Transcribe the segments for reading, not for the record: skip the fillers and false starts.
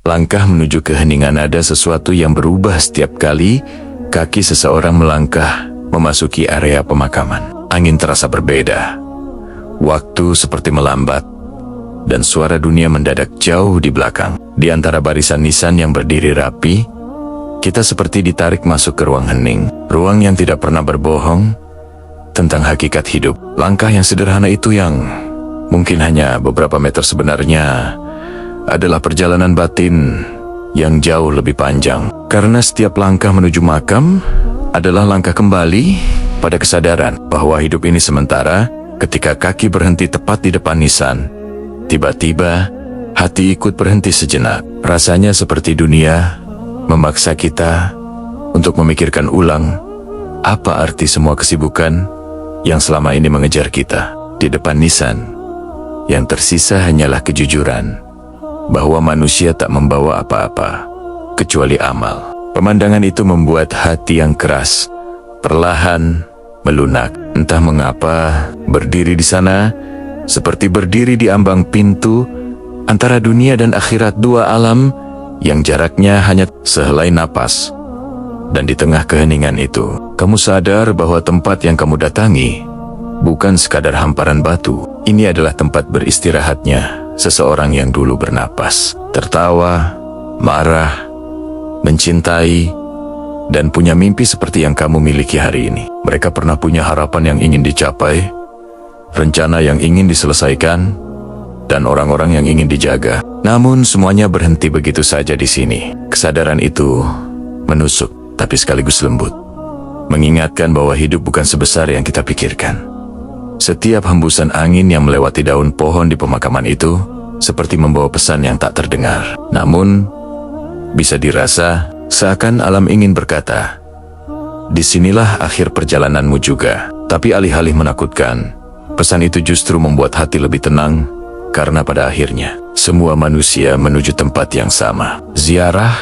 Langkah menuju keheningan ada sesuatu yang berubah setiap kali kaki seseorang melangkah memasuki area pemakaman. Angin terasa berbeda. Waktu seperti melambat. Dan suara dunia mendadak jauh di belakang. Di antara barisan nisan yang berdiri rapi, kita seperti ditarik masuk ke ruang hening. Ruang yang tidak pernah berbohong tentang hakikat hidup. Langkah yang sederhana itu yang mungkin hanya beberapa meter sebenarnya adalah perjalanan batin yang jauh lebih panjang. Karena setiap langkah menuju makam adalah langkah kembali pada kesadaran bahwa hidup ini sementara. Ketika kaki berhenti tepat di depan nisan, tiba-tiba hati ikut berhenti sejenak. Rasanya seperti dunia memaksa kita untuk memikirkan ulang apa arti semua kesibukan yang selama ini mengejar kita. Di depan nisan, yang tersisa hanyalah kejujuran bahwa manusia tak membawa apa-apa kecuali amal. Pemandangan itu membuat hati yang keras perlahan melunak. Entah mengapa, berdiri di sana seperti berdiri di ambang pintu antara dunia dan akhirat, dua alam yang jaraknya hanya sehelai napas. Dan di tengah keheningan itu, kamu sadar bahwa tempat yang kamu datangi bukan sekadar hamparan batu. Ini adalah tempat beristirahatnya seseorang yang dulu bernapas, tertawa, marah, mencintai, dan punya mimpi seperti yang kamu miliki hari ini. Mereka pernah punya harapan yang ingin dicapai, rencana yang ingin diselesaikan, dan orang-orang yang ingin dijaga. Namun semuanya berhenti begitu saja di sini. Kesadaran itu menusuk, tapi sekaligus lembut, mengingatkan bahwa hidup bukan sebesar yang kita pikirkan. Setiap hembusan angin yang melewati daun pohon di pemakaman itu seperti membawa pesan yang tak terdengar. Namun, bisa dirasa seakan alam ingin berkata, disinilah akhir perjalananmu juga. Tapi alih-alih menakutkan, pesan itu justru membuat hati lebih tenang, karena pada akhirnya semua manusia menuju tempat yang sama. Ziarah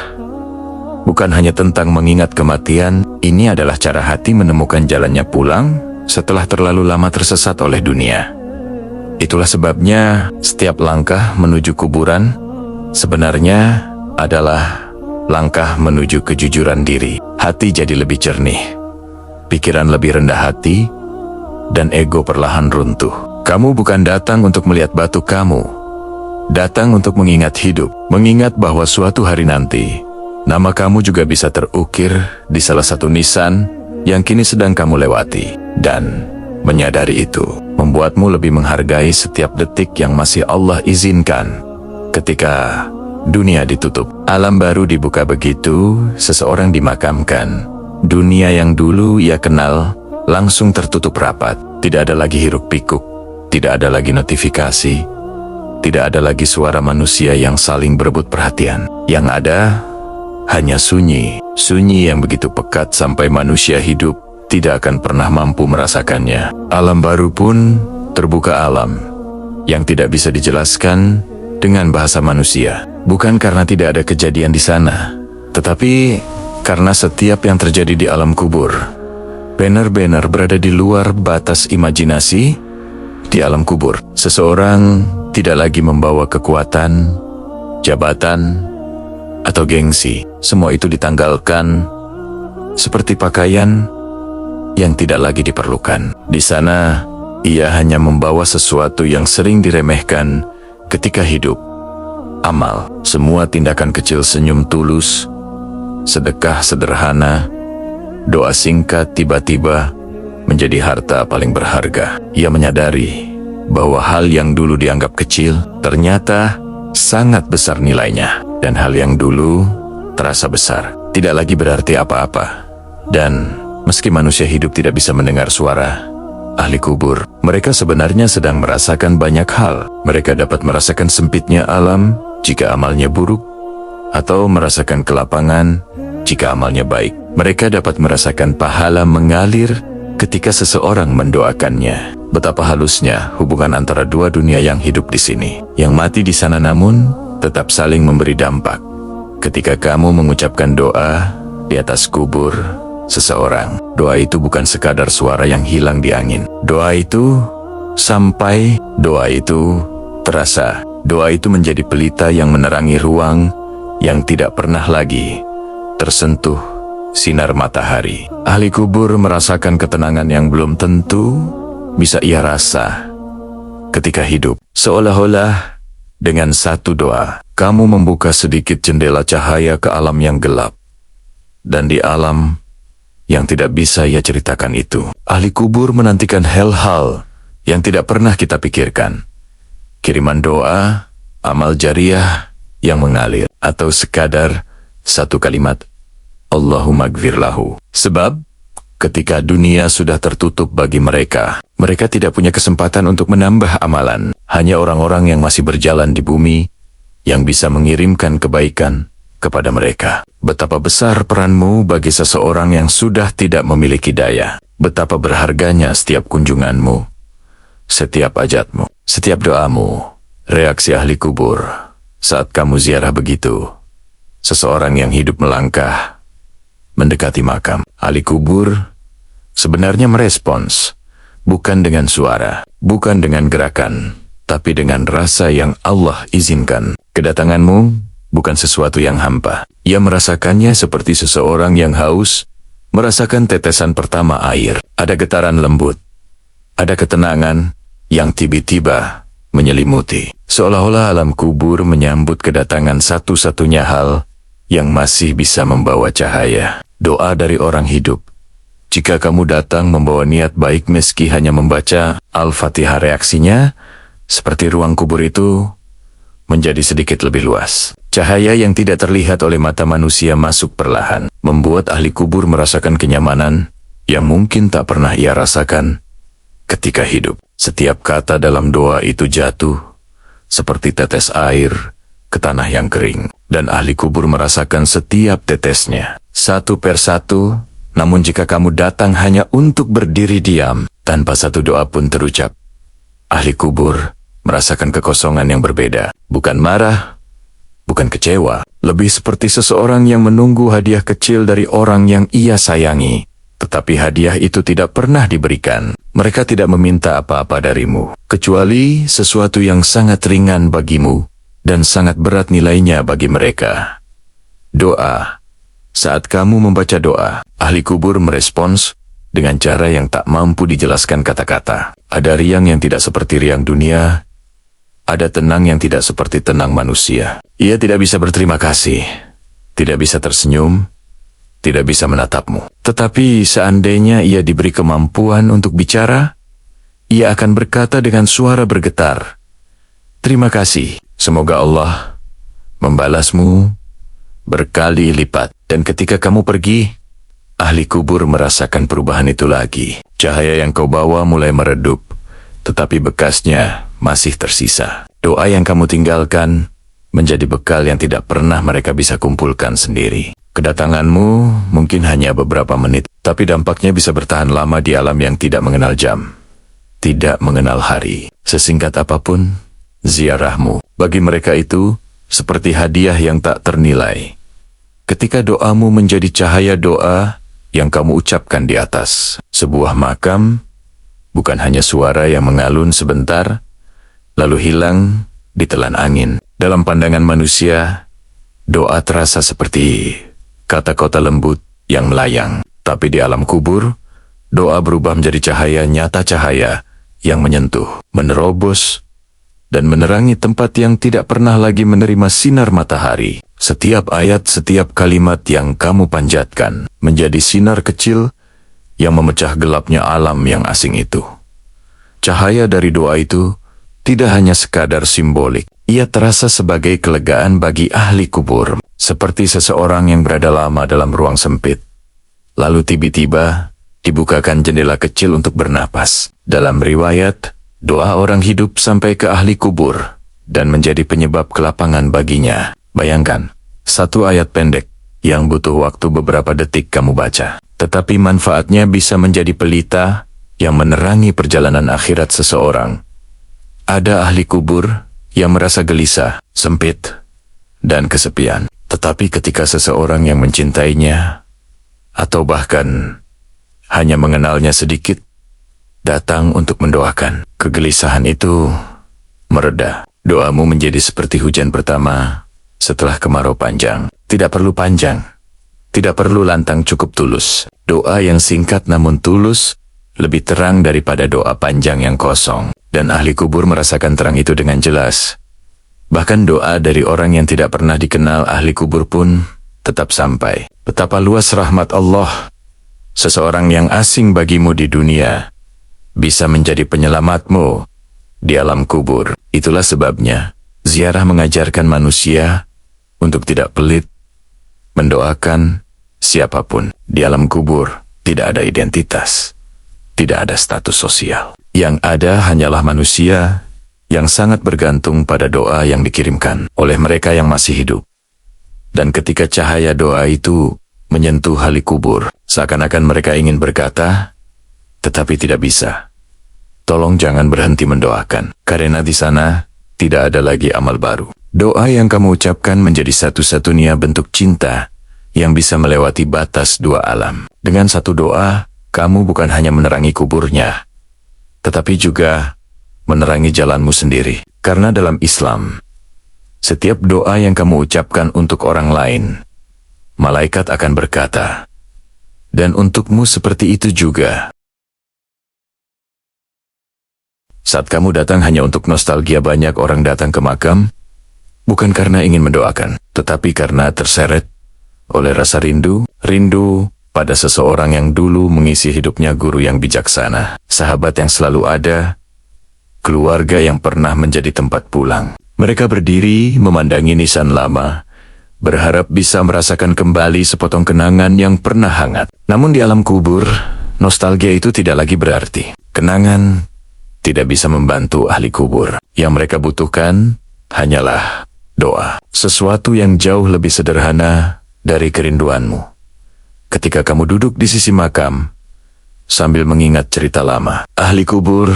bukan hanya tentang mengingat kematian, ini adalah cara hati menemukan jalannya pulang setelah terlalu lama tersesat oleh dunia. Itulah sebabnya setiap langkah menuju kuburan sebenarnya adalah langkah menuju kejujuran diri. Hati jadi lebih jernih, pikiran lebih rendah hati, dan ego perlahan runtuh. Kamu bukan datang untuk melihat batu kamu, datang untuk mengingat hidup, mengingat bahwa suatu hari nanti, nama kamu juga bisa terukir di salah satu nisan yang kini sedang kamu lewati. Dan menyadari itu membuatmu lebih menghargai setiap detik yang masih Allah izinkan. Ketika dunia ditutup, alam baru dibuka begitu seseorang dimakamkan. Dunia yang dulu ia kenal langsung tertutup rapat. Tidak ada lagi hiruk pikuk, tidak ada lagi notifikasi, tidak ada lagi suara manusia yang saling berebut perhatian. Yang ada hanya sunyi, sunyi yang begitu pekat sampai manusia hidup tidak akan pernah mampu merasakannya. Alam baru pun terbuka, alam yang tidak bisa dijelaskan dengan bahasa manusia. Bukan karena tidak ada kejadian di sana, tetapi karena setiap yang terjadi di alam kubur benar-benar berada di luar batas imajinasi. Di alam kubur, seseorang tidak lagi membawa kekuatan, jabatan, atau gengsi. Semua itu ditanggalkan seperti pakaian yang tidak lagi diperlukan. Di sana, ia hanya membawa sesuatu yang sering diremehkan ketika hidup. Amal, semua tindakan kecil, senyum tulus, sedekah sederhana, doa singkat tiba-tiba menjadi harta paling berharga. Ia menyadari bahwa hal yang dulu dianggap kecil ternyata sangat besar nilainya. Dan hal yang dulu terasa besar tidak lagi berarti apa-apa. Dan meski manusia hidup tidak bisa mendengar suara ahli kubur, mereka sebenarnya sedang merasakan banyak hal. Mereka dapat merasakan sempitnya alam jika amalnya buruk, atau merasakan kelapangan jika amalnya baik. Mereka dapat merasakan pahala mengalir ketika seseorang mendoakannya. Betapa halusnya hubungan antara dua dunia yang hidup di sini, yang mati di sana namun tetap saling memberi dampak. Ketika kamu mengucapkan doa di atas kubur seseorang, doa itu bukan sekadar suara yang hilang di angin. Doa itu sampai, doa itu terasa. Doa itu menjadi pelita yang menerangi ruang yang tidak pernah lagi tersentuh sinar matahari. Ahli kubur merasakan ketenangan yang belum tentu bisa ia rasa ketika hidup. Seolah-olah dengan satu doa, kamu membuka sedikit jendela cahaya ke alam yang gelap. Dan di alam yang tidak bisa ia ceritakan itu, ahli kubur menantikan hal-hal yang tidak pernah kita pikirkan. Kiriman doa, amal jariah yang mengalir, atau sekadar satu kalimat, Allahumma gfir lahu. Sebab, ketika dunia sudah tertutup bagi mereka, mereka tidak punya kesempatan untuk menambah amalan. Hanya orang-orang yang masih berjalan di bumi yang bisa mengirimkan kebaikan kepada mereka. Betapa besar peranmu bagi seseorang yang sudah tidak memiliki daya. Betapa berharganya setiap kunjunganmu, setiap ajatmu, setiap doamu. Reaksi ahli kubur saat kamu ziarah begitu. Seseorang yang hidup melangkah mendekati makam. Ahli kubur sebenarnya merespons, bukan dengan suara, bukan dengan gerakan, tapi dengan rasa yang Allah izinkan. Kedatanganmu bukan sesuatu yang hampa. Ia merasakannya seperti seseorang yang haus, merasakan tetesan pertama air. Ada getaran lembut, ada ketenangan yang tiba-tiba menyelimuti. Seolah-olah alam kubur menyambut kedatangan satu-satunya hal yang masih bisa membawa cahaya. Doa dari orang hidup. Jika kamu datang membawa niat baik meski hanya membaca Al-Fatihah, reaksinya seperti ruang kubur itu menjadi sedikit lebih luas. Cahaya yang tidak terlihat oleh mata manusia masuk perlahan, membuat ahli kubur merasakan kenyamanan yang mungkin tak pernah ia rasakan ketika hidup. Setiap kata dalam doa itu jatuh seperti tetes air ke tanah yang kering, dan ahli kubur merasakan setiap tetesnya, satu persatu. Namun jika kamu datang hanya untuk berdiri diam, tanpa satu doa pun terucap, ahli kubur merasakan kekosongan yang berbeda. Bukan marah, bukan kecewa, lebih seperti seseorang yang menunggu hadiah kecil dari orang yang ia sayangi. Tetapi hadiah itu tidak pernah diberikan. Mereka tidak meminta apa-apa darimu, kecuali sesuatu yang sangat ringan bagimu dan sangat berat nilainya bagi mereka. Doa. Saat kamu membaca doa, ahli kubur merespons dengan cara yang tak mampu dijelaskan kata-kata. Ada riang yang tidak seperti riang dunia, ada tenang yang tidak seperti tenang manusia. Ia tidak bisa berterima kasih, tidak bisa tersenyum, tidak bisa menatapmu. Tetapi seandainya ia diberi kemampuan untuk bicara, ia akan berkata dengan suara bergetar, terima kasih, semoga Allah membalasmu berkali lipat. Dan ketika kamu pergi, ahli kubur merasakan perubahan itu lagi. Cahaya yang kau bawa mulai meredup, tetapi bekasnya masih tersisa. Doa yang kamu tinggalkan menjadi bekal yang tidak pernah mereka bisa kumpulkan sendiri. Kedatanganmu mungkin hanya beberapa menit, tapi dampaknya bisa bertahan lama di alam yang tidak mengenal jam, tidak mengenal hari. Sesingkat apapun ziarahmu, bagi mereka itu seperti hadiah yang tak ternilai. Ketika doamu menjadi cahaya doa yang kamu ucapkan di atas sebuah makam, bukan hanya suara yang mengalun sebentar, lalu hilang ditelan angin. Dalam pandangan manusia, doa terasa seperti kata-kata lembut yang melayang. Tapi di alam kubur, doa berubah menjadi cahaya nyata, cahaya yang menyentuh, menerobos, dan menerangi tempat yang tidak pernah lagi menerima sinar matahari. Setiap ayat, setiap kalimat yang kamu panjatkan menjadi sinar kecil yang memecah gelapnya alam yang asing itu. Cahaya dari doa itu tidak hanya sekadar simbolik, ia terasa sebagai kelegaan bagi ahli kubur, seperti seseorang yang berada lama dalam ruang sempit. Lalu tiba-tiba dibukakan jendela kecil untuk bernapas. Dalam riwayat, doa orang hidup sampai ke ahli kubur dan menjadi penyebab kelapangan baginya. Bayangkan, satu ayat pendek yang butuh waktu beberapa detik kamu baca, tetapi manfaatnya bisa menjadi pelita yang menerangi perjalanan akhirat seseorang. Ada ahli kubur yang merasa gelisah, sempit, dan kesepian. Tetapi ketika seseorang yang mencintainya, atau bahkan hanya mengenalnya sedikit, datang untuk mendoakan, kegelisahan itu mereda. Doamu menjadi seperti hujan pertama setelah kemarau panjang. Tidak perlu panjang, tidak perlu lantang, cukup tulus. Doa yang singkat namun tulus lebih terang daripada doa panjang yang kosong. Dan ahli kubur merasakan terang itu dengan jelas. Bahkan doa dari orang yang tidak pernah dikenal ahli kubur pun tetap sampai. Betapa luas rahmat Allah. Seseorang yang asing bagimu di dunia bisa menjadi penyelamatmu di alam kubur. Itulah sebabnya ziarah mengajarkan manusia untuk tidak pelit mendoakan siapapun. Di alam kubur tidak ada identitas, tidak ada status sosial. Yang ada hanyalah manusia yang sangat bergantung pada doa yang dikirimkan oleh mereka yang masih hidup. Dan ketika cahaya doa itu menyentuh ahli kubur, seakan-akan mereka ingin berkata, tetapi tidak bisa. Tolong jangan berhenti mendoakan, karena di sana tidak ada lagi amal baru. Doa yang kamu ucapkan menjadi satu-satunya bentuk cinta yang bisa melewati batas dua alam. Dengan satu doa, kamu bukan hanya menerangi kuburnya, tetapi juga menerangi jalanmu sendiri. Karena dalam Islam, setiap doa yang kamu ucapkan untuk orang lain, malaikat akan berkata, dan untukmu seperti itu juga. Saat kamu datang hanya untuk nostalgia, banyak orang datang ke makam, bukan karena ingin mendoakan, tetapi karena terseret oleh rasa rindu pada seseorang yang dulu mengisi hidupnya, guru yang bijaksana, sahabat yang selalu ada, keluarga yang pernah menjadi tempat pulang. Mereka berdiri memandangi nisan lama, berharap bisa merasakan kembali sepotong kenangan yang pernah hangat. Namun di alam kubur, nostalgia itu tidak lagi berarti. Kenangan tidak bisa membantu ahli kubur. Yang mereka butuhkan hanyalah doa. Sesuatu yang jauh lebih sederhana dari kerinduanmu. Ketika kamu duduk di sisi makam, sambil mengingat cerita lama, ahli kubur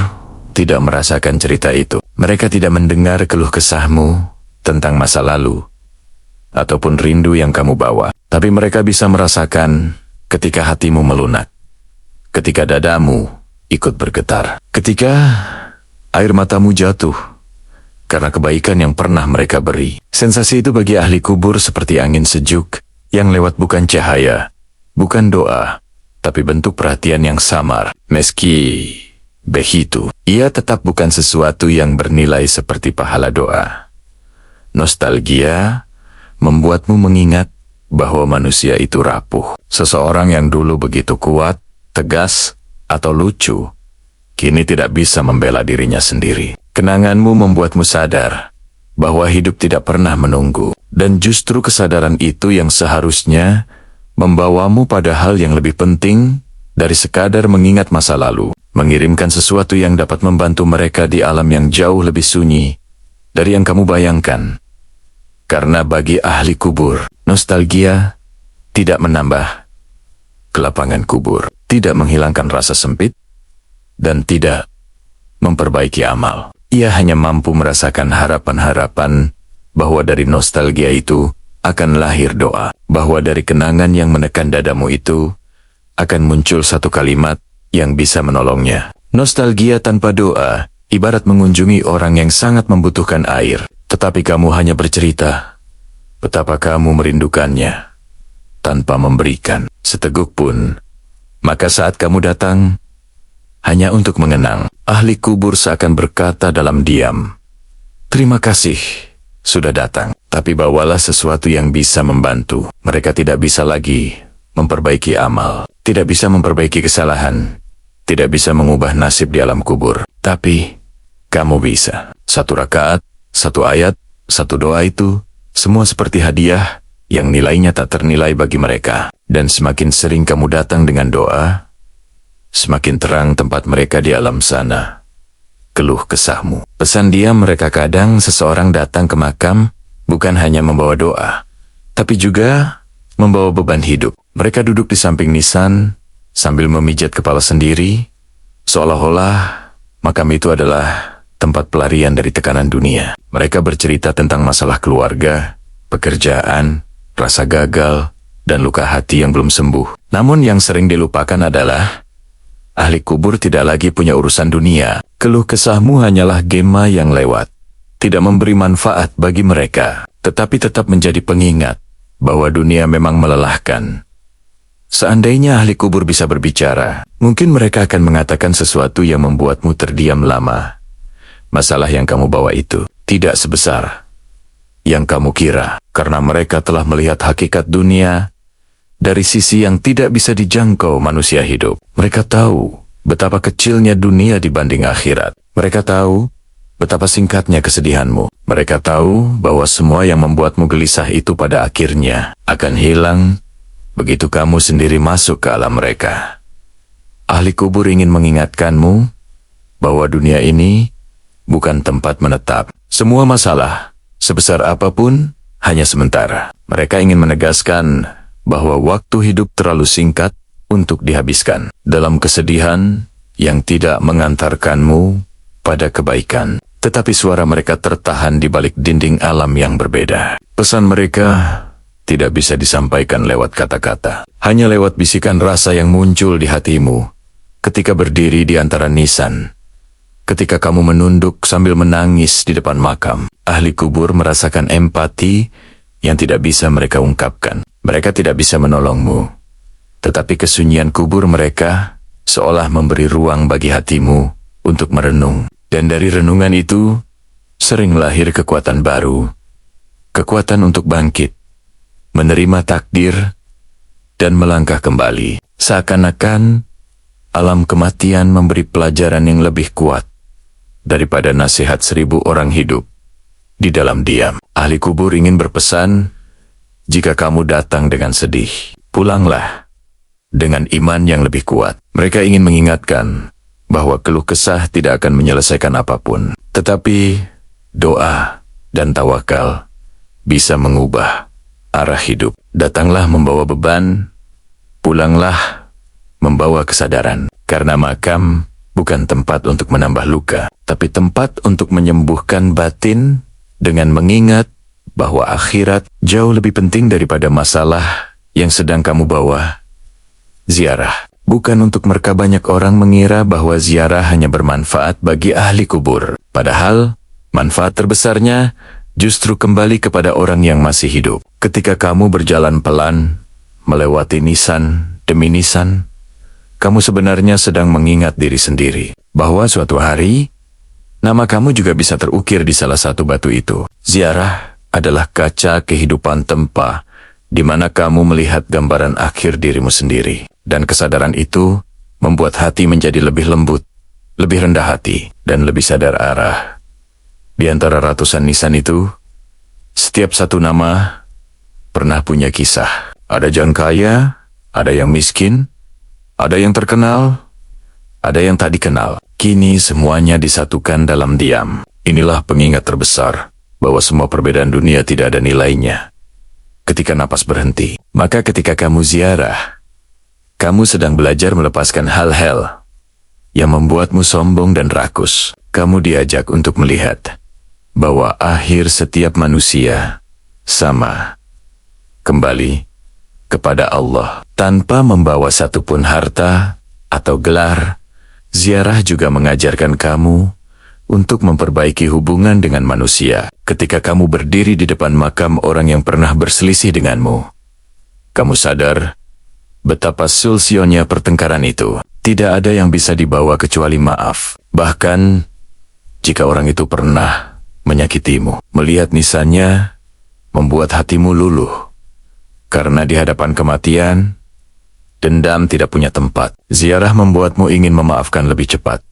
tidak merasakan cerita itu. Mereka tidak mendengar keluh kesahmu tentang masa lalu, ataupun rindu yang kamu bawa. Tapi mereka bisa merasakan ketika hatimu melunak, ketika dadamu ikut bergetar, ketika air matamu jatuh karena kebaikan yang pernah mereka beri. Sensasi itu bagi ahli kubur seperti angin sejuk yang lewat, bukan cahaya, bukan doa, tapi bentuk perhatian yang samar. Meski begitu, ia tetap bukan sesuatu yang bernilai seperti pahala doa. Nostalgia membuatmu mengingat bahwa manusia itu rapuh. Seseorang yang dulu begitu kuat, tegas, atau lucu, kini tidak bisa membela dirinya sendiri. Kenanganmu membuatmu sadar bahwa hidup tidak pernah menunggu. Dan justru kesadaran itu yang seharusnya membawamu pada hal yang lebih penting dari sekadar mengingat masa lalu. Mengirimkan sesuatu yang dapat membantu mereka di alam yang jauh lebih sunyi dari yang kamu bayangkan. Karena bagi ahli kubur, nostalgia tidak menambah kelapangan kubur, tidak menghilangkan rasa sempit, dan tidak memperbaiki amal. Ia hanya mampu merasakan harapan-harapan bahwa dari nostalgia itu akan lahir doa, bahwa dari kenangan yang menekan dadamu itu akan muncul satu kalimat yang bisa menolongnya. Nostalgia tanpa doa ibarat mengunjungi orang yang sangat membutuhkan air, tetapi kamu hanya bercerita betapa kamu merindukannya tanpa memberikan seteguk pun. Maka saat kamu datang hanya untuk mengenang, ahli kubur seakan berkata dalam diam, terima kasih sudah datang, tapi bawalah sesuatu yang bisa membantu. Mereka tidak bisa lagi memperbaiki amal, tidak bisa memperbaiki kesalahan, tidak bisa mengubah nasib di alam kubur. Tapi kamu bisa. Satu rakaat, satu ayat, satu doa itu, semua seperti hadiah yang nilainya tak ternilai bagi mereka. Dan semakin sering kamu datang dengan doa, semakin terang tempat mereka di alam sana. Keluh kesahmu. Pesan diam mereka. Kadang seseorang datang ke makam bukan hanya membawa doa, tapi juga membawa beban hidup. Mereka duduk di samping nisan sambil memijat kepala sendiri, seolah-olah makam itu adalah tempat pelarian dari tekanan dunia. Mereka bercerita tentang masalah keluarga, pekerjaan, rasa gagal, dan luka hati yang belum sembuh. Namun yang sering dilupakan adalah ahli kubur tidak lagi punya urusan dunia. Keluh kesahmu hanyalah gema yang lewat, tidak memberi manfaat bagi mereka. tetapi tetap menjadi pengingat bahwa dunia memang melelahkan. Seandainya ahli kubur bisa berbicara, mungkin mereka akan mengatakan sesuatu yang membuatmu terdiam lama. Masalah yang kamu bawa itu tidak sebesar yang kamu kira, karena mereka telah melihat hakikat dunia dari sisi yang tidak bisa dijangkau manusia hidup. Mereka tahu betapa kecilnya dunia dibanding akhirat. Mereka tahu betapa singkatnya kesedihanmu. Mereka tahu bahwa semua yang membuatmu gelisah itu pada akhirnya akan hilang begitu kamu sendiri masuk ke alam mereka. Ahli kubur ingin mengingatkanmu bahwa dunia ini bukan tempat menetap. Semua masalah, sebesar apapun, hanya sementara. Mereka ingin menegaskan bahwa waktu hidup terlalu singkat untuk dihabiskan dalam kesedihan yang tidak mengantarkanmu pada kebaikan. Tetapi suara mereka tertahan di balik dinding alam yang berbeda. Pesan mereka tidak bisa disampaikan lewat kata-kata, hanya lewat bisikan rasa yang muncul di hatimu ketika berdiri di antara nisan. Ketika kamu menunduk sambil menangis di depan makam, ahli kubur merasakan empati yang tidak bisa mereka ungkapkan. Mereka tidak bisa menolongmu, tetapi kesunyian kubur mereka seolah memberi ruang bagi hatimu untuk merenung. Dan dari renungan itu, sering lahir kekuatan baru, kekuatan untuk bangkit, menerima takdir, dan melangkah kembali. Seakan-akan alam kematian memberi pelajaran yang lebih kuat daripada nasihat 1000 orang hidup di dalam diam. Ahli kubur ingin berpesan, jika kamu datang dengan sedih, pulanglah dengan iman yang lebih kuat. Mereka ingin mengingatkan bahwa keluh kesah tidak akan menyelesaikan apapun, tetapi doa dan tawakal bisa mengubah arah hidup. Datanglah membawa beban, pulanglah membawa kesadaran, karena makam bukan tempat untuk menambah luka, tapi tempat untuk menyembuhkan batin dengan mengingat bahwa akhirat jauh lebih penting daripada masalah yang sedang kamu bawa. Ziarah bukan untuk mereka. Banyak orang mengira bahwa ziarah hanya bermanfaat bagi ahli kubur. Padahal, manfaat terbesarnya justru kembali kepada orang yang masih hidup. Ketika kamu berjalan pelan, melewati nisan demi nisan, kamu sebenarnya sedang mengingat diri sendiri bahwa suatu hari, nama kamu juga bisa terukir di salah satu batu itu. Ziarah adalah kaca kehidupan tempa di mana kamu melihat gambaran akhir dirimu sendiri. Dan kesadaran itu membuat hati menjadi lebih lembut, lebih rendah hati, dan lebih sadar arah. Di antara ratusan nisan itu, setiap satu nama pernah punya kisah. Ada yang kaya, ada yang miskin, ada yang terkenal, ada yang tak dikenal. Kini semuanya disatukan dalam diam. Inilah pengingat terbesar bahwa semua perbedaan dunia tidak ada nilainya ketika napas berhenti. Maka ketika kamu ziarah, kamu sedang belajar melepaskan hal-hal yang membuatmu sombong dan rakus. Kamu diajak untuk melihat bahwa akhir setiap manusia sama, kembali kepada Allah. Tanpa membawa satupun harta atau gelar, ziarah juga mengajarkan kamu untuk memperbaiki hubungan dengan manusia. Ketika kamu berdiri di depan makam orang yang pernah berselisih denganmu, kamu sadar betapa sulsionya pertengkaran itu. Tidak ada yang bisa dibawa kecuali maaf. Bahkan, jika orang itu pernah menyakitimu, melihat nisannya membuat hatimu luluh. Karena di hadapan kematian, dendam tidak punya tempat. Ziarah membuatmu ingin memaafkan lebih cepat,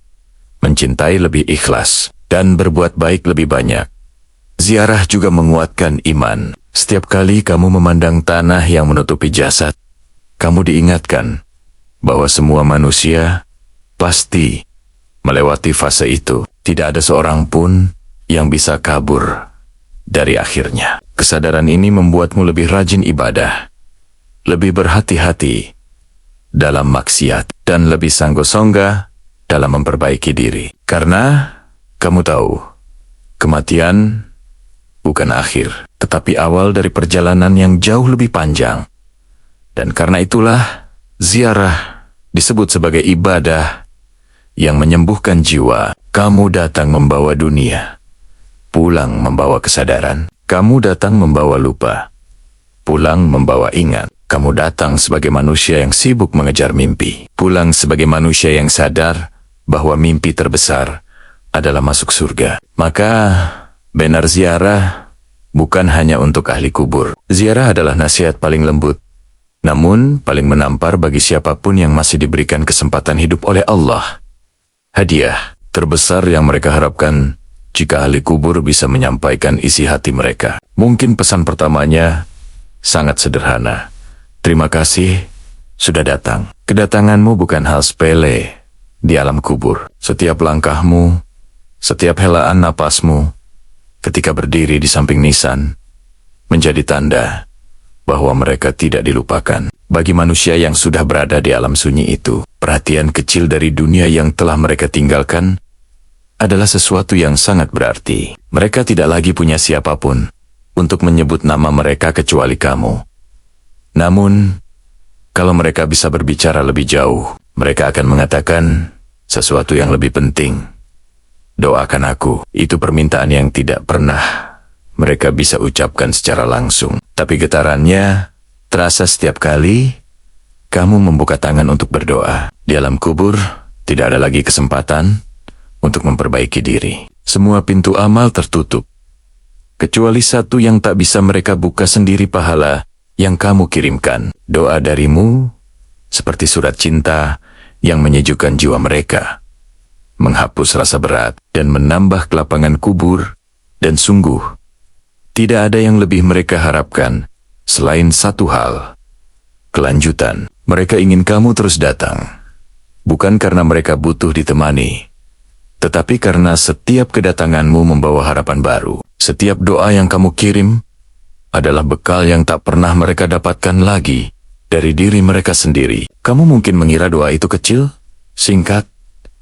mencintai lebih ikhlas, dan berbuat baik lebih banyak. Ziarah juga menguatkan iman. Setiap kali kamu memandang tanah yang menutupi jasad, kamu diingatkan bahwa semua manusia pasti melewati fase itu. Tidak ada seorang pun yang bisa kabur dari akhirnya. Kesadaran ini membuatmu lebih rajin ibadah, lebih berhati-hati dalam maksiat, dan lebih sanggup-sanggup dalam memperbaiki diri. Karena kamu tahu, kematian bukan akhir, tetapi awal dari perjalanan yang jauh lebih panjang. Dan karena itulah, ziarah disebut sebagai ibadah yang menyembuhkan jiwa. Kamu datang membawa dunia, pulang membawa kesadaran. Kamu datang membawa lupa, pulang membawa ingat. Kamu datang sebagai manusia yang sibuk mengejar mimpi, pulang sebagai manusia yang sadar bahwa mimpi terbesar adalah masuk surga. Maka, benar ziarah bukan hanya untuk ahli kubur. Ziarah adalah nasihat paling lembut, namun paling menampar bagi siapapun yang masih diberikan kesempatan hidup oleh Allah. Hadiah terbesar yang mereka harapkan jika ahli kubur bisa menyampaikan isi hati mereka. Mungkin pesan pertamanya sangat sederhana. Terima kasih sudah datang. Kedatanganmu bukan hal sepele di alam kubur. Setiap langkahmu, setiap helaan napasmu, ketika berdiri di samping nisan, menjadi tanda bahwa mereka tidak dilupakan. Bagi manusia yang sudah berada di alam sunyi itu, perhatian kecil dari dunia yang telah mereka tinggalkan adalah sesuatu yang sangat berarti. Mereka tidak lagi punya siapapun untuk menyebut nama mereka kecuali kamu. Namun, kalau mereka bisa berbicara lebih jauh, mereka akan mengatakan sesuatu yang lebih penting. Doakan aku. Itu permintaan yang tidak pernah mereka bisa ucapkan secara langsung. Tapi getarannya terasa setiap kali kamu membuka tangan untuk berdoa. Di alam kubur, tidak ada lagi kesempatan untuk memperbaiki diri. Semua pintu amal tertutup, kecuali satu yang tak bisa mereka buka sendiri, pahala yang kamu kirimkan. Doa darimu seperti surat cinta yang menyejukkan jiwa mereka, menghapus rasa berat dan menambah kelapangan kubur. Dan sungguh, tidak ada yang lebih mereka harapkan selain satu hal, kelanjutan. Mereka ingin kamu terus datang, bukan karena mereka butuh ditemani, tetapi karena setiap kedatanganmu membawa harapan baru. Setiap doa yang kamu kirim adalah bekal yang tak pernah mereka dapatkan lagi dari diri mereka sendiri. Kamu mungkin mengira doa itu kecil, singkat,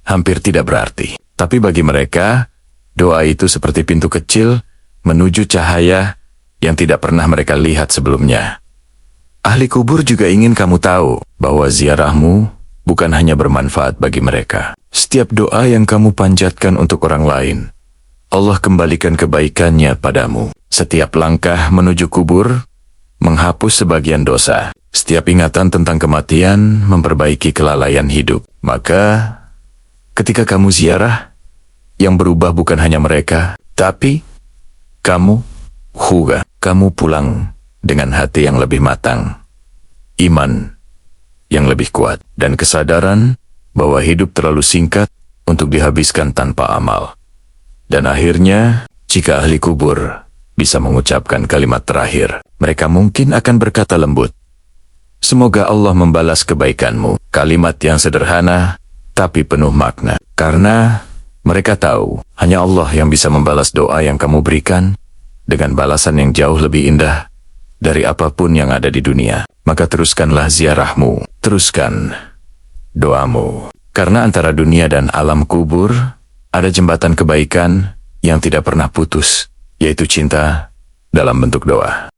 hampir tidak berarti. Tapi bagi mereka, doa itu seperti pintu kecil menuju cahaya yang tidak pernah mereka lihat sebelumnya. Ahli kubur juga ingin kamu tahu bahwa ziarahmu bukan hanya bermanfaat bagi mereka. Setiap doa yang kamu panjatkan untuk orang lain, Allah kembalikan kebaikannya padamu. Setiap langkah menuju kubur menghapus sebagian dosa. Setiap ingatan tentang kematian memperbaiki kelalaian hidup. Maka, ketika kamu ziarah, yang berubah bukan hanya mereka, tapi kamu juga. Kamu pulang dengan hati yang lebih matang, iman yang lebih kuat, dan kesadaran bahwa hidup terlalu singkat untuk dihabiskan tanpa amal. Dan akhirnya, jika ahli kubur bisa mengucapkan kalimat terakhir, mereka mungkin akan berkata lembut, "Semoga Allah membalas kebaikanmu." Kalimat yang sederhana, tapi penuh makna. Karena mereka tahu, hanya Allah yang bisa membalas doa yang kamu berikan dengan balasan yang jauh lebih indah dari apapun yang ada di dunia. Maka teruskanlah ziarahmu, teruskan doamu. Karena antara dunia dan alam kubur, ada jembatan kebaikan yang tidak pernah putus, yaitu cinta dalam bentuk doa.